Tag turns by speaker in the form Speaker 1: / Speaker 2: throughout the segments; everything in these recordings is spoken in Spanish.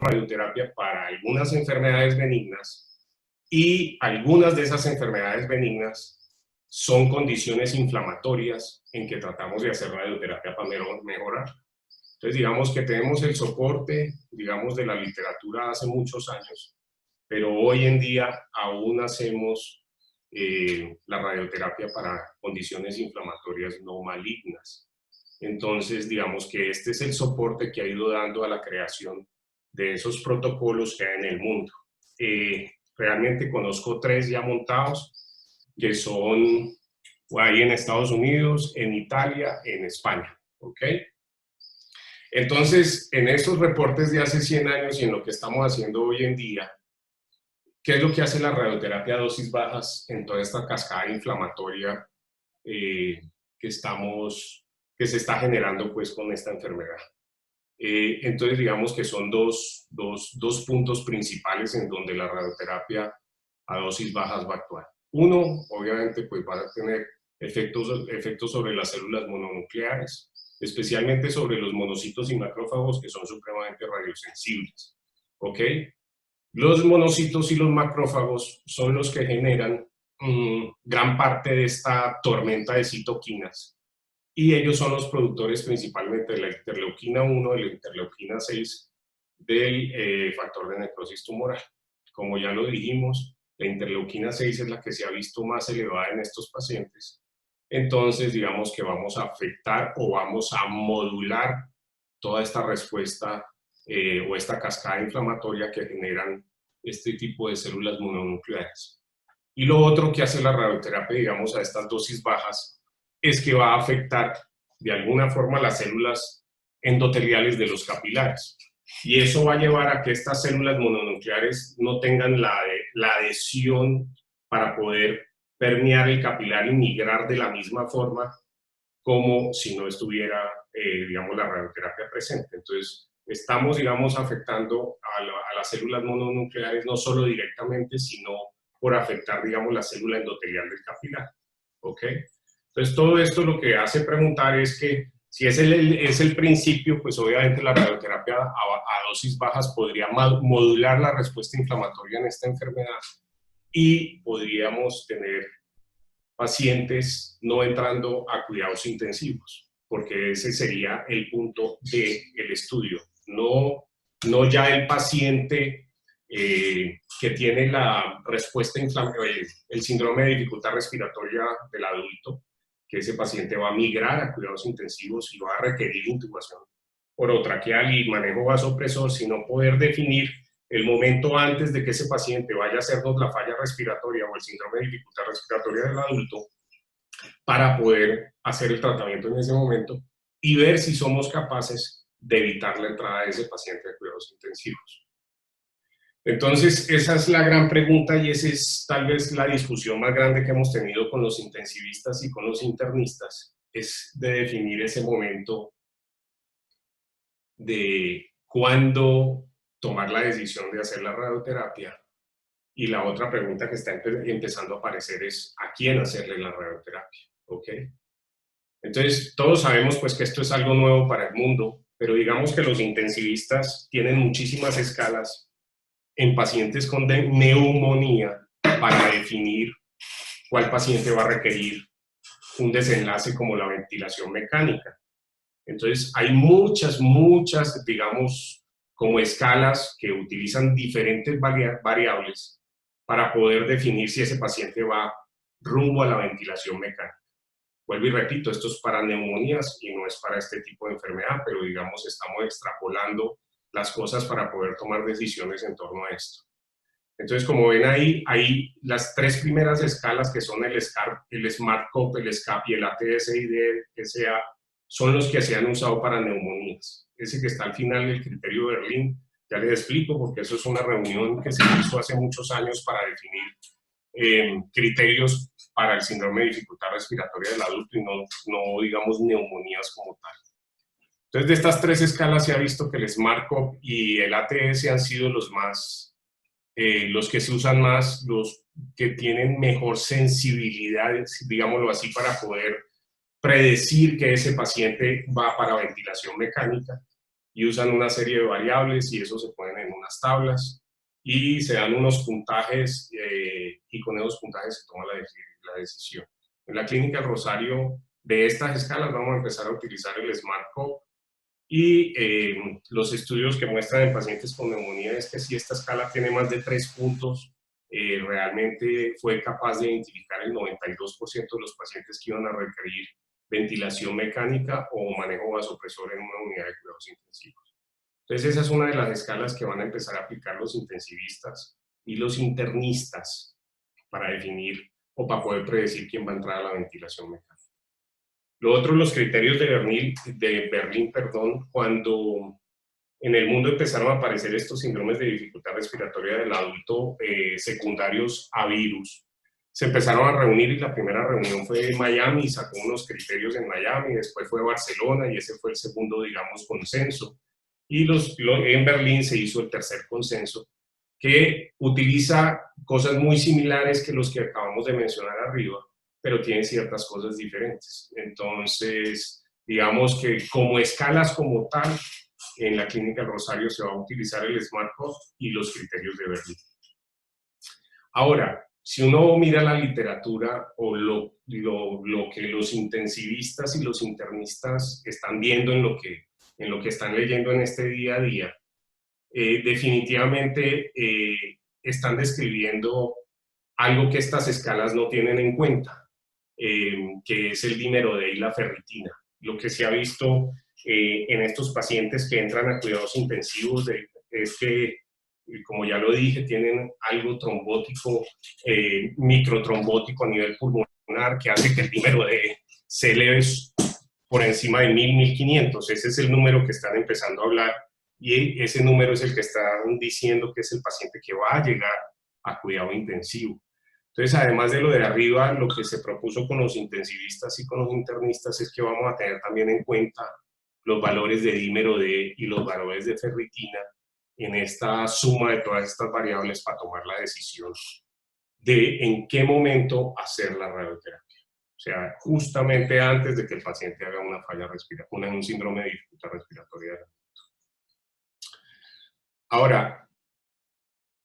Speaker 1: radioterapia para algunas enfermedades benignas, y algunas de esas enfermedades benignas son condiciones inflamatorias en que tratamos de hacer radioterapia para mejorar. Entonces, digamos que tenemos el soporte, digamos, de la literatura hace muchos años, pero hoy en día aún hacemos la radioterapia para condiciones inflamatorias no malignas. Entonces, digamos que este es el soporte que ha ido dando a la creación de esos protocolos que hay en el mundo. Realmente conozco 3 ya montados, que son ahí en Estados Unidos, en Italia, en España, ¿ok? Entonces, en estos reportes de hace 100 años y en lo que estamos haciendo hoy en día, ¿qué es lo que hace la radioterapia a dosis bajas en toda esta cascada inflamatoria que se está generando pues con esta enfermedad? Entonces, digamos que son dos puntos principales en donde la radioterapia a dosis bajas va a actuar. Uno, obviamente, pues va a tener efectos sobre las células mononucleares, especialmente sobre los monocitos y macrófagos, que son supremamente radiosensibles, ¿ok? Los monocitos y los macrófagos son los que generan gran parte de esta tormenta de citoquinas, y ellos son los productores principalmente de la interleuquina 1, de la interleuquina 6, del factor de necrosis tumoral. Como ya lo dijimos, la interleuquina 6 es la que se ha visto más elevada en estos pacientes. Entonces, digamos que vamos a afectar o vamos a modular toda esta respuesta o esta cascada inflamatoria que generan este tipo de células mononucleares. Y lo otro que hace la radioterapia, digamos, a estas dosis bajas, es que va a afectar de alguna forma las células endoteliales de los capilares. Y eso va a llevar a que estas células mononucleares no tengan la adhesión para poder permear el capilar y migrar de la misma forma como si no estuviera, digamos, la radioterapia presente. Entonces, estamos, digamos, afectando a las células mononucleares no solo directamente, sino por afectar, digamos, la célula endotelial del capilar, ¿ok? Entonces, todo esto lo que hace preguntar es que si es el principio, pues obviamente la radioterapia a dosis bajas podría modular la respuesta inflamatoria en esta enfermedad y podríamos tener pacientes no entrando a cuidados intensivos, porque ese sería el punto del estudio. No ya el paciente que tiene la respuesta inflamatoria, el síndrome de dificultad respiratoria del adulto, que ese paciente va a migrar a cuidados intensivos y va a requerir intubación orotraqueal y manejo vasopresor, sino poder definir el momento antes de que ese paciente vaya a hacernos la falla respiratoria o el síndrome de dificultad respiratoria del adulto, para poder hacer el tratamiento en ese momento y ver si somos capaces de evitar la entrada de ese paciente a cuidados intensivos. Entonces, esa es la gran pregunta y esa es tal vez la discusión más grande que hemos tenido con los intensivistas y con los internistas, es de definir ese momento de cuándo tomar la decisión de hacer la radioterapia. Y la otra pregunta que está empezando a aparecer es ¿a quién hacerle la radioterapia? ¿Ok? Entonces, todos sabemos pues que esto es algo nuevo para el mundo, pero digamos que los intensivistas tienen muchísimas escalas en pacientes con neumonía para definir cuál paciente va a requerir un desenlace como la ventilación mecánica. Entonces, hay muchas, digamos, como escalas que utilizan diferentes variables para poder definir si ese paciente va rumbo a la ventilación mecánica. Vuelvo y repito, esto es para neumonías y no es para este tipo de enfermedad, pero digamos, estamos extrapolando las cosas para poder tomar decisiones en torno a esto. Entonces, como ven ahí, hay las 3 primeras escalas que son el SmartCope, el SCAP y el ATS-IDE-SA, son los que se han usado para neumonías. Ese que está al final del criterio de Berlín, ya les explico, porque eso es una reunión que se hizo hace muchos años para definir criterios para el síndrome de dificultad respiratoria del adulto y no digamos, neumonías como tal. Entonces, de estas 3 escalas se ha visto que el SmartCope y el ATS han sido los que se usan más, los que tienen mejor sensibilidad, digámoslo así, para poder predecir que ese paciente va para ventilación mecánica, y usan una serie de variables y eso se ponen en unas tablas y se dan unos puntajes y con esos puntajes se toma la decisión. En la Clínica El Rosario, de estas escalas vamos a empezar a utilizar el SmartCope y los estudios que muestran en pacientes con neumonía es que si esta escala tiene más de 3 puntos, realmente fue capaz de identificar el 92% de los pacientes que iban a requerir ventilación mecánica o manejo vasopresor en una unidad de cuidados intensivos. Entonces esa es una de las escalas que van a empezar a aplicar los intensivistas y los internistas para definir o para poder predecir quién va a entrar a la ventilación mecánica. Lo otro, los criterios de Berlín, cuando en el mundo empezaron a aparecer estos síndromes de dificultad respiratoria del adulto secundarios a virus, se empezaron a reunir y la primera reunión fue en Miami, sacó unos criterios en Miami, después fue Barcelona y ese fue el segundo, digamos, consenso. Y en Berlín se hizo el tercer consenso, que utiliza cosas muy similares que los que acabamos de mencionar arriba, pero tiene ciertas cosas diferentes. Entonces, digamos que como escalas como tal, en la Clínica del Rosario se va a utilizar el SmartCope y los criterios de Berlín. Ahora, si uno mira la literatura o lo que los intensivistas y los internistas están viendo en lo que están leyendo en este día a día, definitivamente están describiendo algo que estas escalas no tienen en cuenta, que es el dímero D y la ferritina. Lo que se ha visto en estos pacientes que entran a cuidados intensivos es que, como ya lo dije, tienen algo trombótico, microtrombótico a nivel pulmonar, que hace que el dímero D se eleve por encima de 1000, 1500. Ese es el número que están empezando a hablar y ese número es el que están diciendo que es el paciente que va a llegar a cuidado intensivo. Entonces, además de lo de arriba, lo que se propuso con los intensivistas y con los internistas es que vamos a tener también en cuenta los valores de dímero D y los valores de ferritina en esta suma de todas estas variables para tomar la decisión de en qué momento hacer la radioterapia. O sea, justamente antes de que el paciente haga una falla respiratoria, un síndrome de dificultad respiratoria. Ahora,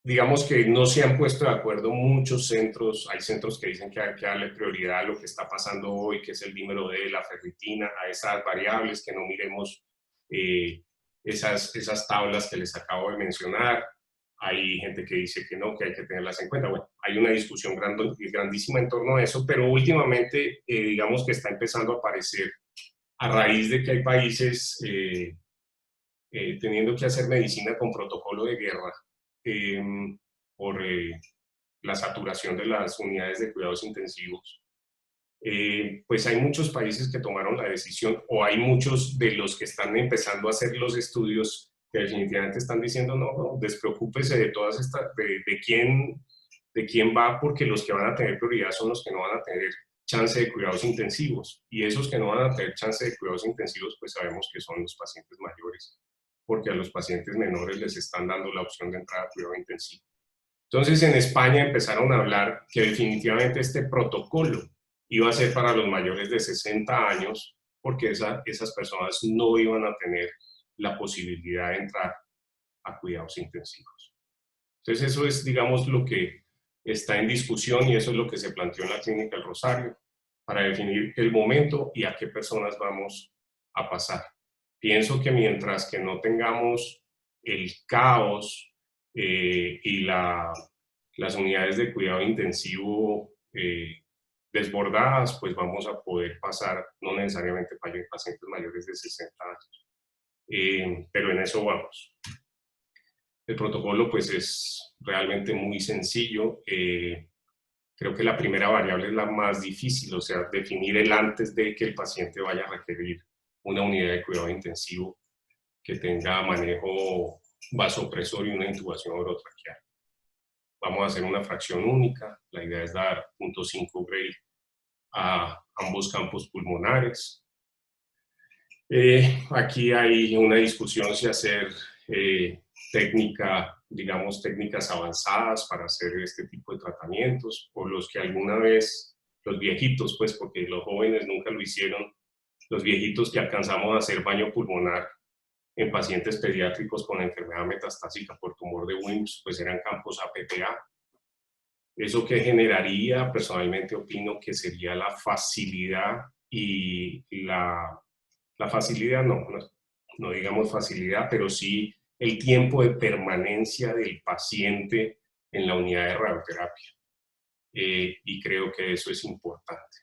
Speaker 1: digamos que no se han puesto de acuerdo muchos centros, hay centros que dicen que hay que darle prioridad a lo que está pasando hoy, que es el dímero D, la ferritina, a esas variables, que no miremos esas tablas que les acabo de mencionar. Hay gente que dice que no, que hay que tenerlas en cuenta. Bueno, hay una discusión grandísima en torno a eso, pero últimamente digamos que está empezando a aparecer a raíz de que hay países teniendo que hacer medicina con protocolo de guerra, por la saturación de las unidades de cuidados intensivos. Pues hay muchos países que tomaron la decisión, o hay muchos de los que están empezando a hacer los estudios que definitivamente están diciendo no, despreocúpese de todas estas, de quién va, porque los que van a tener prioridad son los que no van a tener chance de cuidados intensivos, y esos que no van a tener chance de cuidados intensivos, pues sabemos que son los pacientes mayores, porque a los pacientes menores les están dando la opción de entrar a cuidado intensivo. Entonces, en España empezaron a hablar que definitivamente este protocolo iba a ser para los mayores de 60 años, porque esas personas no iban a tener la posibilidad de entrar a cuidados intensivos. Entonces, eso es, digamos, lo que está en discusión y eso es lo que se planteó en la Clínica El Rosario para definir el momento y a qué personas vamos a pasar. Pienso que mientras que no tengamos el caos y las unidades de cuidado intensivo desbordadas, pues vamos a poder pasar, no necesariamente para pacientes mayores de 60 años, pero en eso vamos. El protocolo pues es realmente muy sencillo. Creo que la primera variable es la más difícil, o sea, definir el antes de que el paciente vaya a requerir una unidad de cuidado intensivo que tenga manejo vasopresor y una intubación orotraqueal. Vamos a hacer una fracción única, la idea es dar 0.5 Gray a ambos campos pulmonares. Aquí hay una discusión si hacer técnicas avanzadas para hacer este tipo de tratamientos, o los que alguna vez, los viejitos, pues porque los jóvenes nunca lo hicieron, los viejitos que alcanzamos a hacer baño pulmonar, en pacientes pediátricos con enfermedad metastásica por tumor de Wilms, pues eran campos APPA. ¿Eso que generaría? Personalmente opino que sería la facilidad y la facilidad, no digamos facilidad, pero sí el tiempo de permanencia del paciente en la unidad de radioterapia. Y creo que eso es importante.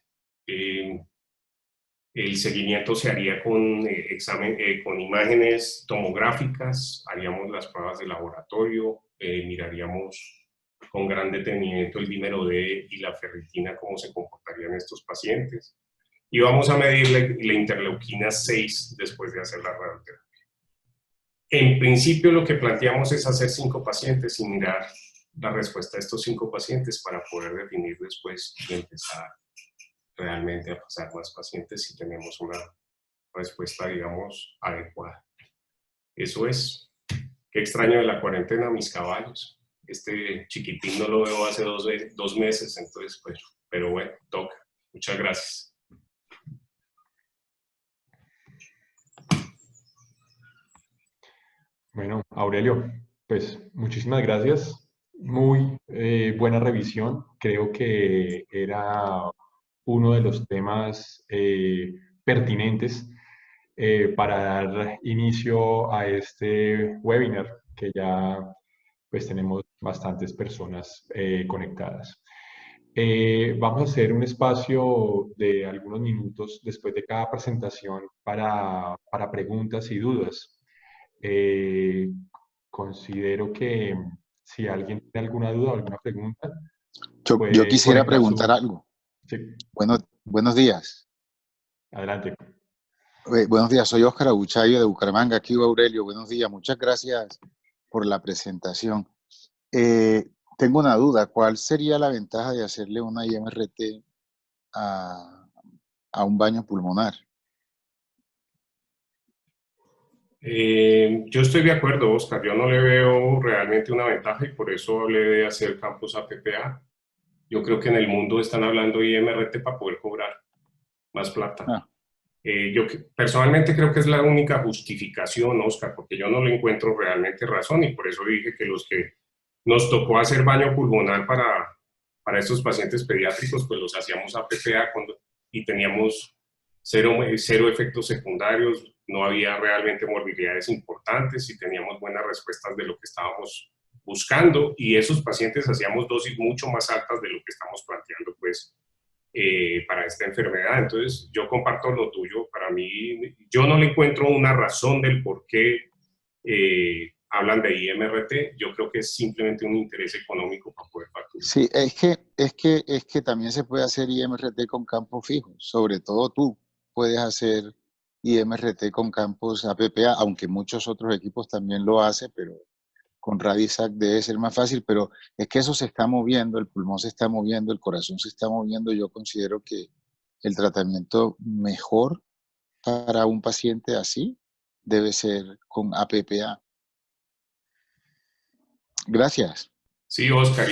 Speaker 1: El seguimiento se haría con, con imágenes tomográficas, haríamos las pruebas de laboratorio, miraríamos con gran detenimiento el dímero D y la ferritina, cómo se comportarían estos pacientes. Y vamos a medir la interleuquina 6 después de hacer la radioterapia. En principio lo que planteamos es hacer 5 pacientes y mirar la respuesta de estos 5 pacientes para poder definir después y empezar realmente a pasar más pacientes si tenemos una respuesta, digamos, adecuada. Eso es. Qué extraño de la cuarentena, mis caballos. Este chiquitín no lo veo hace 2 meses, entonces, pues, pero bueno, toca. Muchas gracias.
Speaker 2: Bueno, Aurelio, pues muchísimas gracias. Muy buena revisión. Creo que era uno de los temas pertinentes para dar inicio a este webinar que ya pues tenemos bastantes personas conectadas. Vamos a hacer un espacio de algunos minutos después de cada presentación para preguntas y dudas. Eh, Considero que si alguien tiene alguna duda o alguna pregunta,
Speaker 3: Yo
Speaker 2: puede
Speaker 3: quisiera
Speaker 2: conectar
Speaker 3: preguntar
Speaker 2: su...
Speaker 3: algo.
Speaker 2: Sí,
Speaker 3: Buenos días.
Speaker 2: adelante.
Speaker 3: Buenos días, soy Óscar Abuchayo de Bucaramanga. Aquí Aurelio, buenos días. Muchas gracias por la presentación. Tengo una duda. ¿Cuál sería la ventaja de hacerle una IMRT a un baño pulmonar?
Speaker 1: Yo estoy de acuerdo, Oscar. Yo no le veo realmente una ventaja y por eso hablé de hacer campos APPA. Yo creo que en el mundo están hablando IMRT para poder cobrar más plata. Yo personalmente creo que es la única justificación, Oscar, porque yo no le encuentro realmente razón y por eso dije que los que nos tocó hacer baño pulmonar para estos pacientes pediátricos, pues los hacíamos APPA y teníamos cero efectos secundarios, no había realmente morbilidades importantes y teníamos buenas respuestas de lo que estábamos buscando y esos pacientes hacíamos dosis mucho más altas de lo que estamos planteando, pues, para esta enfermedad. Entonces, yo comparto lo tuyo. Para mí, yo no le encuentro una razón del por qué hablan de IMRT. Yo creo que es simplemente un interés económico para poder facturar.
Speaker 3: Sí, es que también se puede hacer IMRT con campos fijos. Sobre todo tú puedes hacer IMRT con campos APPA, aunque muchos otros equipos también lo hacen, pero con Radisac debe ser más fácil, pero es que eso se está moviendo, el pulmón se está moviendo, el corazón se está moviendo. Yo considero que el tratamiento mejor para un paciente así debe ser con APPA. Gracias.
Speaker 1: Sí, Oscar,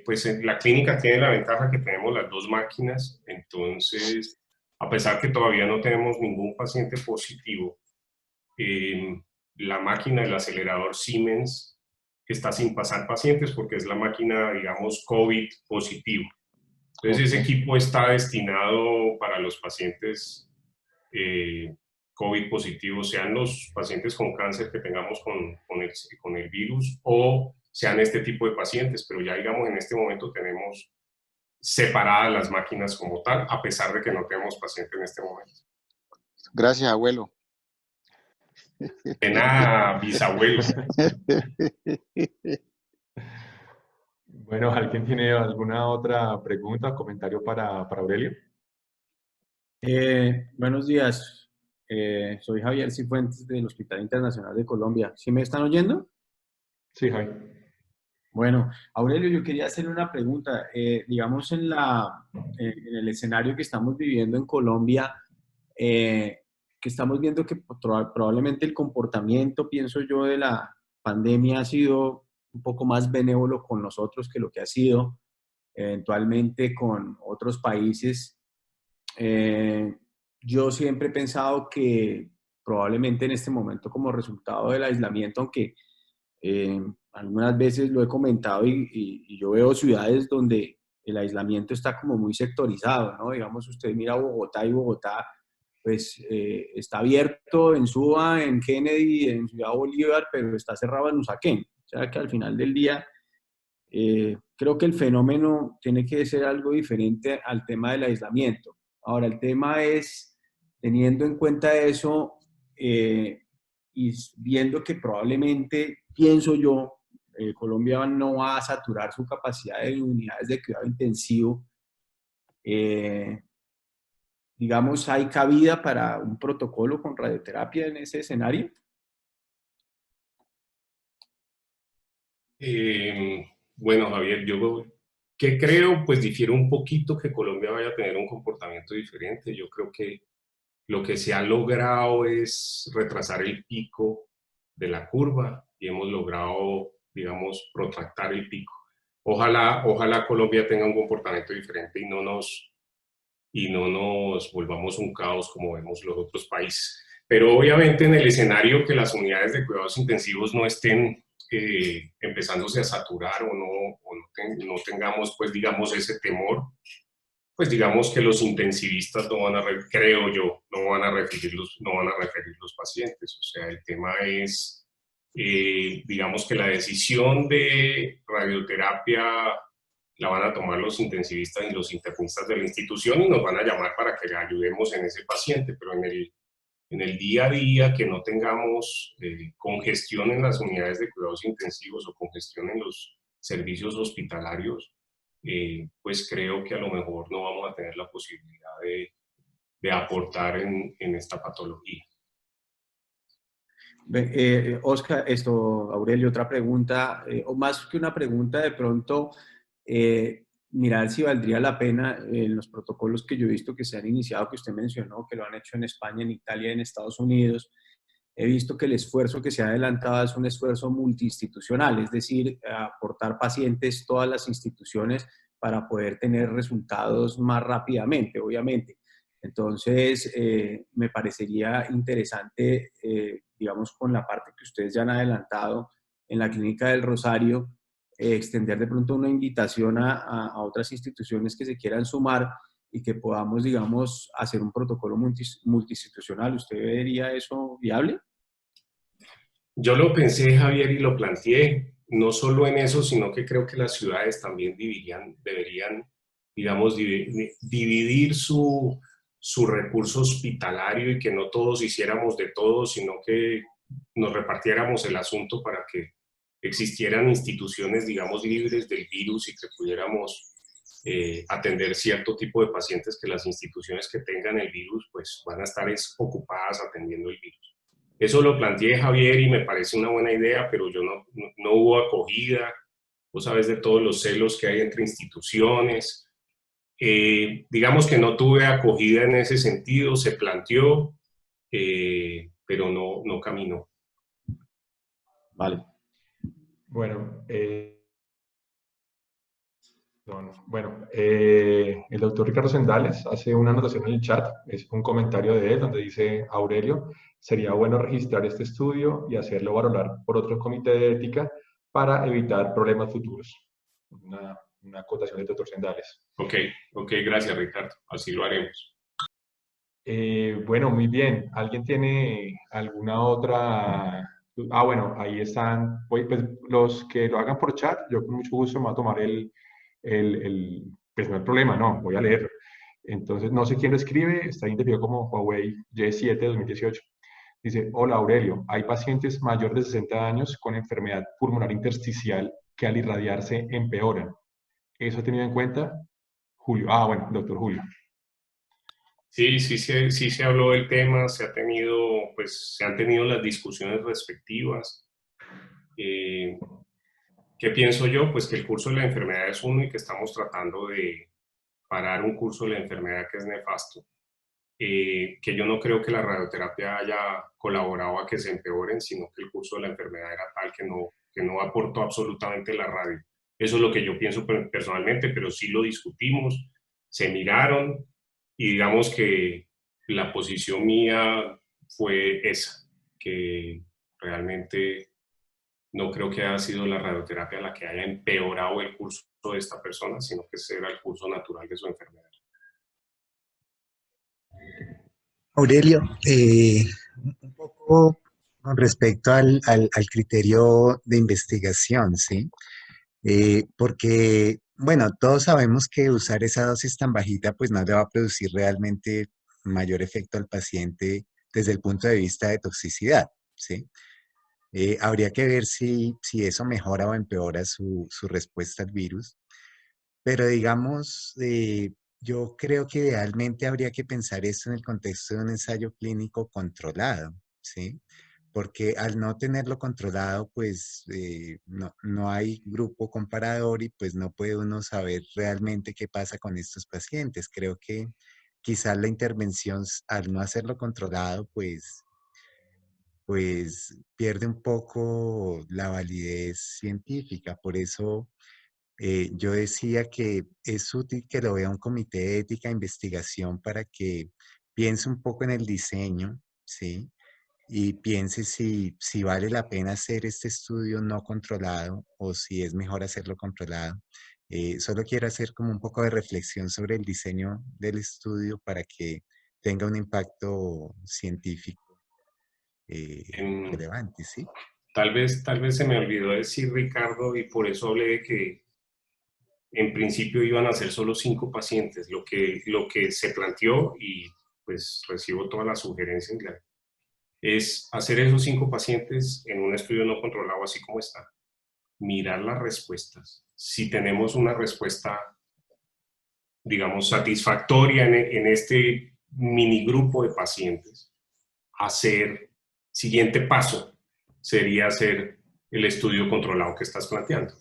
Speaker 1: pues en la clínica tiene la ventaja que tenemos las 2 máquinas, entonces, a pesar que todavía no tenemos ningún paciente positivo, la máquina, el acelerador Siemens, está sin pasar pacientes porque es la máquina, digamos, COVID positivo. Entonces, ese equipo está destinado para los pacientes COVID positivos, sean los pacientes con cáncer que tengamos con el virus o sean este tipo de pacientes, pero ya digamos en este momento tenemos separadas las máquinas como tal, a pesar de que no tenemos paciente en este momento.
Speaker 3: Gracias, abuelo.
Speaker 1: De nada, bisabuelo.
Speaker 2: Bueno, ¿alguien tiene alguna otra pregunta o comentario para Aurelio?
Speaker 4: Buenos días, soy Javier Cifuentes del Hospital Internacional de Colombia. ¿Sí me están oyendo?
Speaker 2: Sí, Javi.
Speaker 4: Bueno, Aurelio, yo quería hacerle una pregunta. Digamos, en el escenario que estamos viviendo en Colombia, que estamos viendo que probablemente el comportamiento, pienso yo, de la pandemia ha sido un poco más benévolo con nosotros que lo que ha sido eventualmente con otros países. Yo siempre he pensado que probablemente en este momento como resultado del aislamiento, aunque algunas veces lo he comentado y yo veo ciudades donde el aislamiento está como muy sectorizado, ¿no? Digamos, usted mira Bogotá y Bogotá, pues está abierto en Suba, en Kennedy, en Ciudad Bolívar, pero está cerrado en Usaquén. O sea que al final del día creo que el fenómeno tiene que ser algo diferente al tema del aislamiento. Ahora, el tema es, teniendo en cuenta eso y viendo que probablemente, pienso yo, Colombia no va a saturar su capacidad de unidades de cuidado intensivo, digamos, ¿hay cabida para un protocolo con radioterapia en ese escenario?
Speaker 1: Bueno, Javier, yo que creo, pues difiere un poquito que Colombia vaya a tener un comportamiento diferente. Yo creo que lo que se ha logrado es retrasar el pico de la curva y hemos logrado, digamos, protractar el pico. Ojalá Colombia tenga un comportamiento diferente y no nos volvamos un caos como vemos los otros países. Pero obviamente en el escenario que las unidades de cuidados intensivos no estén empezándose a saturar no tengamos, pues digamos, ese temor, pues digamos que los intensivistas no van a, creo yo, no van a referir los pacientes. O sea, el tema es, digamos que la decisión de radioterapia la van a tomar los intensivistas y los internistas de la institución y nos van a llamar para que le ayudemos en ese paciente, pero en el día a día que no tengamos congestión en las unidades de cuidados intensivos o congestión en los servicios hospitalarios, pues creo que a lo mejor no vamos a tener la posibilidad de aportar en esta patología.
Speaker 4: Oscar, Aurelio, otra pregunta, o más que una pregunta, de pronto, mirar si valdría la pena en los protocolos que yo he visto que se han iniciado, que usted mencionó, que lo han hecho en España, en Italia, en Estados Unidos. He visto que el esfuerzo que se ha adelantado es un esfuerzo multiinstitucional, es decir, aportar pacientes todas las instituciones para poder tener resultados más rápidamente, obviamente. Entonces, me parecería interesante, digamos, con la parte que ustedes ya han adelantado en la Clínica del Rosario, extender de pronto una invitación a otras instituciones que se quieran sumar y que podamos, digamos, hacer un protocolo multiinstitucional. ¿Usted vería eso viable?
Speaker 1: Yo lo pensé, Javier, y lo planteé, no solo en eso, sino que creo que las ciudades también deberían, digamos, dividir su recurso hospitalario y que no todos hiciéramos de todo, sino que nos repartiéramos el asunto para que existieran instituciones, digamos, libres del virus y que pudiéramos atender cierto tipo de pacientes que las instituciones que tengan el virus pues van a estar ocupadas atendiendo el virus. Eso lo planteé, Javier, y me parece una buena idea, pero yo no hubo acogida. Vos sabes de todos los celos que hay entre instituciones. Digamos que no tuve acogida en ese sentido, se planteó, pero no caminó.
Speaker 4: Vale.
Speaker 2: Bueno, el doctor Ricardo Sendales hace una anotación en el chat, es un comentario de él donde dice: Aurelio, sería bueno registrar este estudio y hacerlo valorar por otro comité de ética para evitar problemas futuros. Una acotación del doctor Sendales.
Speaker 1: Ok, gracias Ricardo, así lo haremos.
Speaker 2: Bueno, muy bien. ¿Alguien tiene alguna otra? Bueno, ahí están. Pues los que lo hagan por chat, yo con mucho gusto me voy a tomar pues no hay problema, no, voy a leer. Entonces, no sé quién lo escribe, está identificado como Huawei Y7 2018. Dice: hola Aurelio, hay pacientes mayores de 60 años con enfermedad pulmonar intersticial que al irradiarse empeoran. ¿Eso ha tenido en cuenta? Julio. Bueno, doctor Julio.
Speaker 1: Sí se habló del tema, se han tenido las discusiones respectivas. ¿Qué pienso yo? Pues que el curso de la enfermedad es uno y que estamos tratando de parar un curso de la enfermedad que es nefasto. Que yo no creo que la radioterapia haya colaborado a que se empeoren, sino que el curso de la enfermedad era tal que no aportó absolutamente la radio. Eso es lo que yo pienso personalmente, pero sí lo discutimos, se miraron y digamos que la posición mía fue esa, que realmente no creo que haya sido la radioterapia la que haya empeorado el curso de esta persona, sino que ese era el curso natural de su enfermedad.
Speaker 5: Aurelio, un poco con respecto al criterio de investigación, ¿sí? Porque, bueno, todos sabemos que usar esa dosis tan bajita pues no le va a producir realmente mayor efecto al paciente desde el punto de vista de toxicidad, ¿sí? Habría que ver si eso mejora o empeora su respuesta al virus, pero digamos, yo creo que idealmente habría que pensar esto en el contexto de un ensayo clínico controlado, ¿sí? Porque al no tenerlo controlado, pues no hay grupo comparador y pues no puede uno saber realmente qué pasa con estos pacientes. Creo que quizás la intervención, al no hacerlo controlado, pues pierde un poco la validez científica. Por eso yo decía que es útil que lo vea un comité de ética e investigación para que piense un poco en el diseño, ¿sí? Y piense si vale la pena hacer este estudio no controlado o si es mejor hacerlo controlado. Solo quiero hacer como un poco de reflexión sobre el diseño del estudio para que tenga un impacto científico relevante, ¿sí?
Speaker 1: Tal vez se me olvidó decir, Ricardo, y por eso hablé de que en principio iban a ser solo 5 pacientes. Lo que se planteó, y pues recibo todas las sugerencias, es hacer esos 5 pacientes en un estudio no controlado así como está. Mirar las respuestas. Si tenemos una respuesta, digamos, satisfactoria en este minigrupo de pacientes, siguiente paso sería hacer el estudio controlado que estás planteando.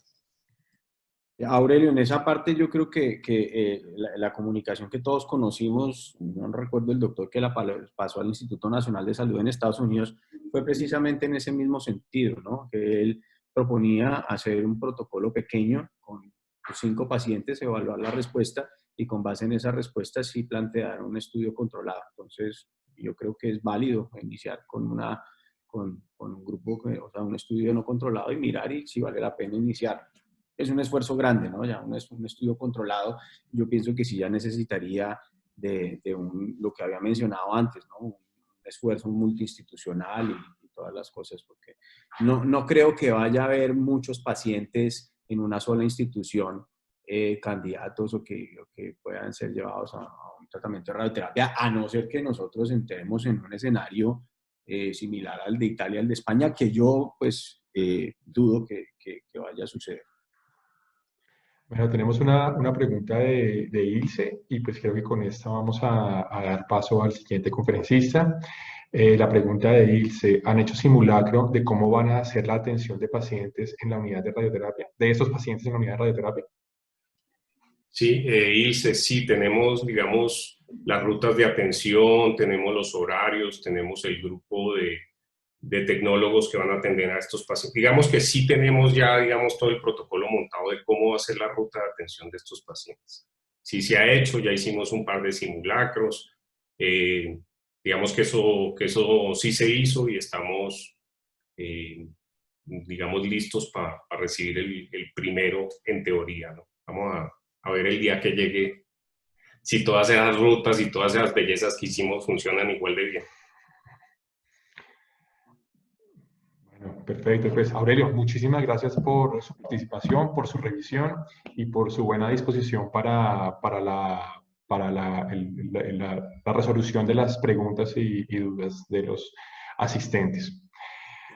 Speaker 4: Aurelio, en esa parte yo creo que la comunicación que todos conocimos, no recuerdo el doctor que la pasó al Instituto Nacional de Salud en Estados Unidos, fue precisamente en ese mismo sentido, ¿no? Que él proponía hacer un protocolo pequeño con 5 pacientes, evaluar la respuesta y con base en esa respuesta sí plantear un estudio controlado. Entonces, yo creo que es válido iniciar con un grupo, o sea, un estudio no controlado y mirar y si vale la pena iniciar. Es un esfuerzo grande, ¿no? Ya un estudio controlado, yo pienso que sí ya necesitaría de lo que había mencionado antes, ¿no? Un esfuerzo multiinstitucional y todas las cosas, porque no creo que vaya a haber muchos pacientes en una sola institución, candidatos o que puedan ser llevados a un tratamiento de radioterapia, a no ser que nosotros entremos en un escenario similar al de Italia, al de España, que yo pues dudo que vaya a suceder.
Speaker 2: Bueno, tenemos una pregunta de Ilse y pues creo que con esta vamos a dar paso al siguiente conferencista. La pregunta de Ilse, ¿han hecho simulacro de cómo van a hacer la atención de pacientes en la unidad de radioterapia, de estos pacientes en la unidad de radioterapia?
Speaker 1: Sí, Ilse, sí, tenemos, digamos, las rutas de atención, tenemos los horarios, tenemos el grupo de tecnólogos que van a atender a estos pacientes. Digamos que sí tenemos ya, digamos, todo el protocolo montado de cómo va a ser la ruta de atención de estos pacientes. Sí se ha hecho, ya hicimos un par de simulacros, digamos que eso sí se hizo y estamos, digamos, listos para recibir el primero en teoría, ¿no? Vamos a ver el día que llegue si todas esas rutas y todas esas bellezas que hicimos funcionan igual de bien.
Speaker 2: Bueno, perfecto. Pues Aurelio, muchísimas gracias por su participación, por su revisión y por su buena disposición para la resolución de las preguntas y dudas de los asistentes.